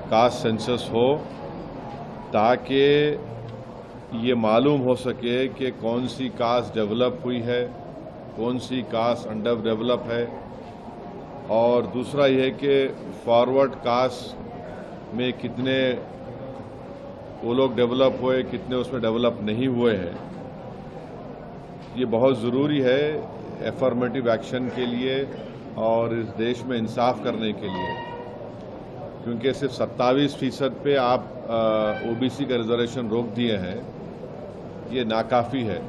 Caste census हो ताकि ये मालूम हो सके कि कौन सी कास्ट डेवलप हुई है, कौन सी कास्ट अंडर डेवलप है। और दूसरा ये है कि फॉरवर्ड कास्ट में कितने वो लोग डेवलप हुए, कितने उसमें डेवलप नहीं हुए हैं। ये बहुत ज़रूरी है एफर्मेटिव एक्शन के लिए और इस देश में इंसाफ करने के लिए, क्योंकि सिर्फ 27% पे आप ओबीसी का रिजर्वेशन रोक दिए हैं, ये नाकाफ़ी है।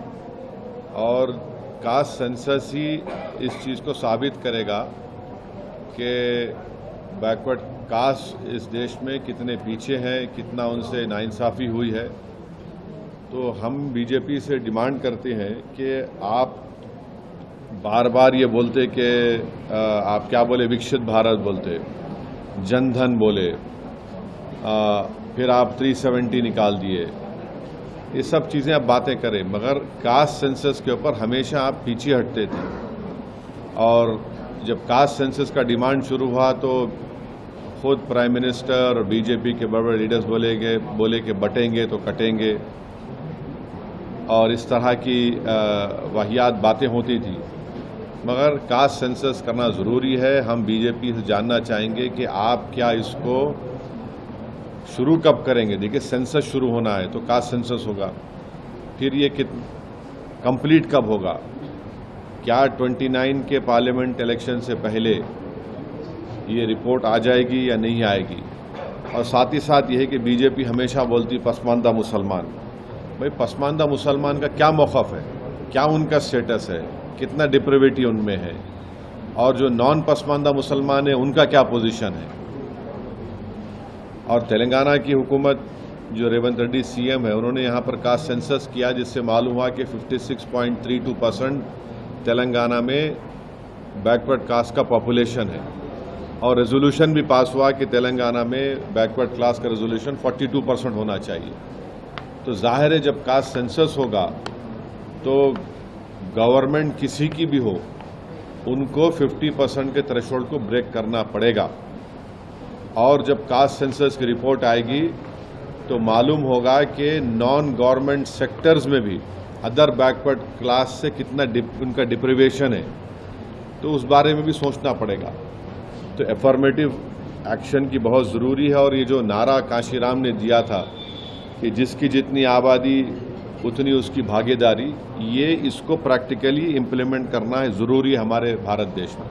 और कास्ट सेंसस ही इस चीज़ को साबित करेगा कि बैकवर्ड कास्ट इस देश में कितने पीछे हैं, कितना उनसे नाइंसाफ़ी हुई है। तो हम बीजेपी से डिमांड करते हैं कि आप बार बार ये बोलते कि आप क्या बोले, विकसित भारत बोलते, जनधन बोले, फिर आप 370 निकाल दिए, ये सब चीज़ें आप बातें करें, मगर कास्ट सेंसस के ऊपर हमेशा आप पीछे हटते थे। और जब कास्ट सेंसस का डिमांड शुरू हुआ तो खुद प्राइम मिनिस्टर और बीजेपी के बड़े बड़े लीडर्स बोले कि बटेंगे तो कटेंगे, और इस तरह की वाहियात बातें होती थी। मगर कास्ट सेंसस करना ज़रूरी है। हम बीजेपी से जानना चाहेंगे कि आप क्या इसको शुरू कब करेंगे। देखिए, सेंसस शुरू होना है तो कास्ट सेंसस होगा, फिर ये कंप्लीट कब होगा, क्या 29 के पार्लियामेंट इलेक्शन से पहले ये रिपोर्ट आ जाएगी या नहीं आएगी। और साथ ही साथ ये है कि बीजेपी हमेशा बोलती पसमानदा मुसलमान। भाई, पसमानदा मुसलमान का क्या मौक़िफ़ है, क्या उनका स्टेटस है, कितना डिप्रिविटी उनमें है, और जो नॉन पसमानदा मुसलमान है उनका क्या पोजीशन है। और तेलंगाना की हुकूमत जो रेवंत रेड्डी सीएम है, उन्होंने यहाँ पर कास्ट सेंसस किया, जिससे मालूम हुआ कि 56.32% तेलंगाना में बैकवर्ड कास्ट का पॉपुलेशन है। और रेजोल्यूशन भी पास हुआ कि तेलंगाना में बैकवर्ड क्लास का रेजोल्यूशन 42% होना चाहिए। तो जाहिर है जब कास्ट सेंसस होगा तो गवर्नमेंट किसी की भी हो, उनको 50% के थ्रेशोल्ड को ब्रेक करना पड़ेगा। और जब कास्ट सेंसस की रिपोर्ट आएगी तो मालूम होगा कि नॉन गवर्नमेंट सेक्टर्स में भी अदर बैकवर्ड क्लास से कितना उनका डिप्रिवेशन है, तो उस बारे में भी सोचना पड़ेगा। तो एफर्मेटिव एक्शन की बहुत ज़रूरी है। और ये जो नारा काशीराम ने दिया था कि जिसकी जितनी आबादी उतनी उसकी भागीदारी, ये इसको प्रैक्टिकली इम्प्लीमेंट करना है ज़रूरी है हमारे भारत देश में।